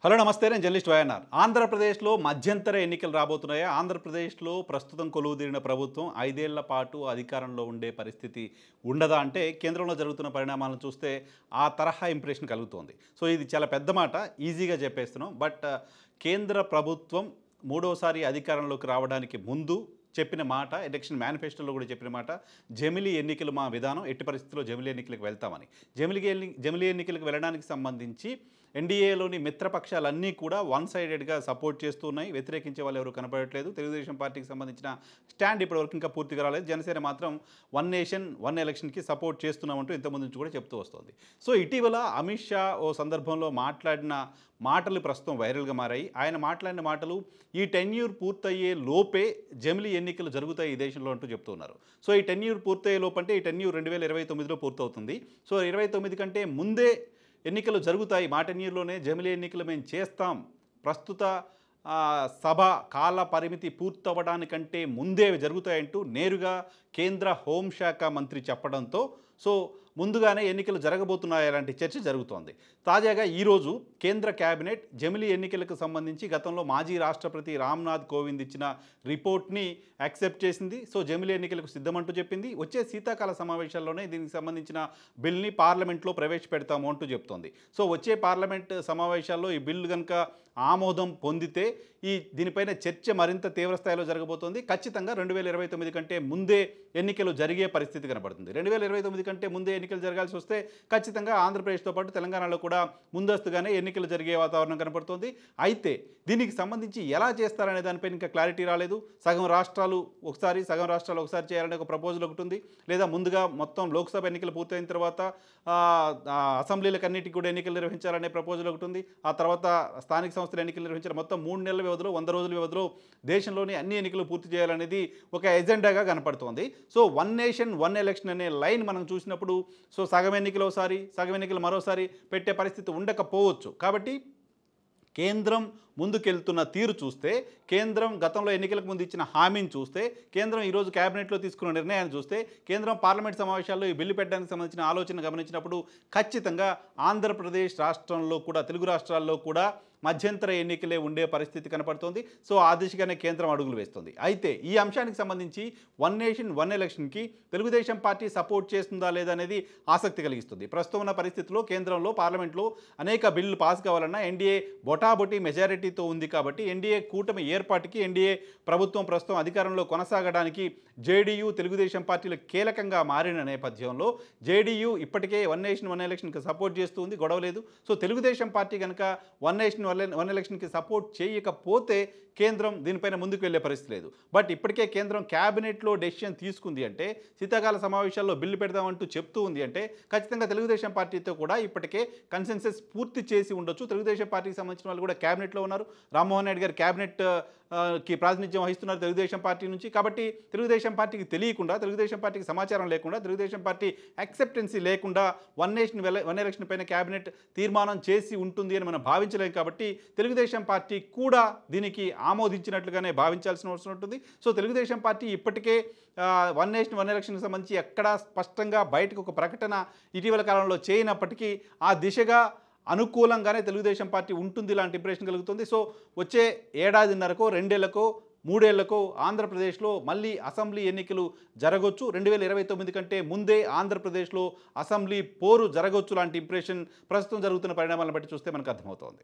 Hello నమస్తే, నేను journalist YNR. ఆంధ్రప్రదేశ్లో మధ్యంతర ఎన్నికలు రాబోతున్నాయా? ఆంధ్రప్రదేశ్లో ప్రస్తుతం కొలువుదీరిన ప్రభుత్వం 5 ఏళ్ల పాటు అధికారంలో ఉండే పరిస్థితి ఉండదా అంటే కేంద్రంలో జరుగుతున్న పరిణామాలను చూస్తే ఆ తరహా ఇంప్రెషన్ కలుగుతోంది. సో ఇది చాలా పెద్ద మాట, ఈజీగా చెప్పేస్తున్నాం. బట్ కేంద్ర ప్రభుత్వం మూడోసారి అధికారంలోకి రావడానికి ముందు చెప్పిన మాట, ఎలక్షన్ మేనిఫెస్టోలో కూడా చెప్పిన మాట, జమిలీ ఎన్నికలు మా విధానం, ఎట్టి పరిస్థితుల్లో జమిలీ ఎన్నికలకు వెళ్తామని. జమిలీ ఎన్నికలకు వెళ్ళడానికి సంబంధించి ఎన్డీఏలోని మిత్రపక్షాలన్నీ కూడా వన్ సైడెడ్గా సపోర్ట్ చేస్తున్నాయి. వ్యతిరేకించే వాళ్ళు ఎవరు కనపడట్లేదు. తెలుగుదేశం పార్టీకి సంబంధించిన స్టాండ్ ఇప్పటివరకు ఇంకా పూర్తిగా రాలేదు. జనసేన మాత్రం వన్ నేషన్ వన్ ఎలక్షన్కి సపోర్ట్ చేస్తున్నామంటూ ఇంతకుముందు నుంచి కూడా చెప్తూ వస్తుంది. సో ఇటీవల అమిత్ షా ఓ సందర్భంలో మాట్లాడిన మాటలు ప్రస్తుతం వైరల్గా మారాయి. ఆయన మాట్లాడిన మాటలు ఈ టెన్యూర్ పూర్తయ్యే లోపే జమిలీ ఎన్నికలు జరుగుతాయి ఈ దేశంలో అంటూ చెప్తున్నారు. సో ఈ టెన్యూర్ పూర్తయ్యే లోపంటే ఈ టెన్యూర్ 2029లో పూర్తవుతుంది. సో 29 కంటే ముందే ఎన్నికలు జరుగుతాయి. మా టెన్యూర్లోనే జమిలీ ఎన్నికలు మేము చేస్తాం. ప్రస్తుత సభ కాల పరిమితి పూర్తవడానికంటే ముందే జరుగుతాయంటూ నేరుగా కేంద్ర హోంశాఖ మంత్రి చెప్పడంతో సో ముందుగానే ఎన్నికలు జరగబోతున్నాయలాంటి చర్చ జరుగుతోంది. తాజాగా ఈరోజు కేంద్ర కేబినెట్ జమిలీ ఎన్నికలకు సంబంధించి గతంలో మాజీ రాష్ట్రపతి రామ్నాథ్ కోవింద్ ఇచ్చిన రిపోర్ట్ని యాక్సెప్ట్ చేసింది. సో జమిలీ ఎన్నికలకు సిద్ధమంటూ చెప్పింది. వచ్చే శీతాకాల సమావేశాల్లోనే దీనికి సంబంధించిన బిల్ని పార్లమెంట్లో ప్రవేశపెడతాము అంటూ చెప్తోంది. సో వచ్చే పార్లమెంట్ సమావేశాల్లో ఈ బిల్లు కనుక ఆమోదం పొందితే దీనిపైన చర్చ మరింత తీవ్రస్థాయిలో జరగబోతోంది. ఖచ్చితంగా 2029 కంటే ముందే ఎన్నికలు జరిగే పరిస్థితి కనబడుతుంది. 2029 కంటే ముందే ఎన్నికలు జరగాల్సి వస్తే ఖచ్చితంగా ఆంధ్రప్రదేశ్తో పాటు తెలంగాణలో కూడా ముందస్తుగానే ఎన్నికలు జరిగే వాతావరణం కనపడుతోంది. అయితే దీనికి సంబంధించి ఎలా చేస్తారనే దానిపైన ఇంకా క్లారిటీ రాలేదు. సగం రాష్ట్రాలు ఒకసారి చేయాలనే ఒక ప్రపోజల్ ఒకటి ఉంది. లేదా ముందుగా మొత్తం లోక్సభ ఎన్నికలు పూర్తయిన తర్వాత అసెంబ్లీలకు అన్నిటికీ కూడా ఎన్నికలు నిర్వహించాలనే ప్రపోజల్ ఒకటి ఉంది. ఆ తర్వాత స్థానిక సంస్థల ఎన్నికలు నిర్వహించాలి. మొత్తం 3 నెలల వ్యవధిలో 100 రోజుల వ్యవధిలో దేశంలోని అన్ని ఎన్నికలు పూర్తి చేయాలనేది ఒక ఎజెండాగా కనపడుతోంది. So one nation one election అనే లైన్ మనం చూసినప్పుడు సో సగం ఎన్నికలు ఒకసారి, సగం ఎన్నికలు మరోసారి పెట్టే పరిస్థితి ఉండకపోవచ్చు. కాబట్టి కేంద్రం ముందుకెళ్తున్న తీరు చూస్తే, కేంద్రం గతంలో ఎన్నికలకు ముందు ఇచ్చిన హామీని చూస్తే, కేంద్రం ఈరోజు కేబినెట్లో తీసుకున్న నిర్ణయాన్ని చూస్తే, కేంద్రం పార్లమెంట్ సమావేశాల్లో ఈ బిల్లు పెట్టడానికి సంబంధించిన ఆలోచన గమనించినప్పుడు ఖచ్చితంగా ఆంధ్రప్రదేశ్ రాష్ట్రంలో కూడా, తెలుగు రాష్ట్రాల్లో కూడా మధ్యంతర ఎన్నికలే ఉండే పరిస్థితి కనపడుతోంది. సో ఆ దిశగానే కేంద్రం అడుగులు వేస్తుంది. అయితే ఈ అంశానికి సంబంధించి వన్ నేషన్ వన్ ఎలక్షన్కి తెలుగుదేశం పార్టీ సపోర్ట్ చేస్తుందా లేదా అనేది ఆసక్తి కలిగిస్తుంది. ప్రస్తుతం ఉన్న పరిస్థితుల్లో కేంద్రంలో, పార్లమెంట్లో అనేక బిల్లులు పాస్ కావాలన్నా ఎన్డీఏ బొటాబొటీ మెజారిటీతో ఉంది. కాబట్టి ఎన్డీఏ కూటమి ఏర్పాటుకి, ఎన్డీఏ ప్రభుత్వం ప్రస్తుతం అధికారంలో కొనసాగడానికి జేడీయూ, తెలుగుదేశం పార్టీలు కీలకంగా మారిన నేపథ్యంలో జేడీయూ ఇప్పటికే వన్ నేషన్ వన్ ఎలక్షన్కి సపోర్ట్ చేస్తూ ఉంది, గొడవ లేదు. సో తెలుగుదేశం పార్టీ కనుక వన్ నేషన్ వన్ ఎలక్షన్కి సపోర్ట్ చేయకపోతే కేంద్రం దీనిపైన ముందుకు వెళ్ళే పరిస్థితి లేదు. బట్ ఇప్పటికే కేంద్రం క్యాబినెట్లో డెసిషన్ తీసుకుంది అంటే, శీతాకాల సమావేశాల్లో బిల్లు పెడదామంటూ చెప్తూ ఉంది అంటే ఖచ్చితంగా తెలుగుదేశం పార్టీతో కూడా ఇప్పటికే కన్సెన్సస్ పూర్తి చేసి ఉండొచ్చు. తెలుగుదేశం పార్టీకి సంబంధించిన వాళ్ళు కూడా క్యాబినెట్లో ఉన్నారు. రామ్మోహన్ రెడ్డి గారు క్యాబినెట్ కి ప్రాతినిధ్యం వహిస్తున్నారు తెలుగుదేశం పార్టీ నుంచి. కాబట్టి తెలుగుదేశం పార్టీకి తెలియకుండా, తెలుగుదేశం పార్టీకి సమాచారం లేకుండా, తెలుగుదేశం పార్టీ యాక్సెప్టెన్సీ లేకుండా వన్ నేషన్ వన్ ఎలక్షన్ పైన క్యాబినెట్ తీర్మానం చేసి ఉంటుంది అని మనం భావించలేం. కాబట్టి తెలుగుదేశం పార్టీ కూడా దీనికి ఆమోదించినట్లుగానే భావించాల్సిన అవసరం ఉంటుంది. సో తెలుగుదేశం పార్టీ ఇప్పటికే వన్ నేషన్ వన్ ఎలక్షన్కి సంబంధించి ఎక్కడా స్పష్టంగా బయటకు ఒక ప్రకటన ఇటీవల కాలంలో చేయనప్పటికీ ఆ దిశగా అనుకూలంగానే తెలుగుదేశం పార్టీ ఉంటుంది లాంటి ఇంప్రెషన్ కలుగుతుంది. సో వచ్చే ఏడాదిన్నరకో, 2 ఏళ్లకో, 3 ఏళ్లకో ఆంధ్రప్రదేశ్లో మళ్ళీ అసెంబ్లీ ఎన్నికలు జరగవచ్చు. 2029 కంటే ముందే ఆంధ్రప్రదేశ్లో అసెంబ్లీ పోరు జరగవచ్చు లాంటి ఇంప్రెషన్ ప్రస్తుతం జరుగుతున్న పరిణామాలను బట్టి చూస్తే మనకు అర్థమవుతోంది.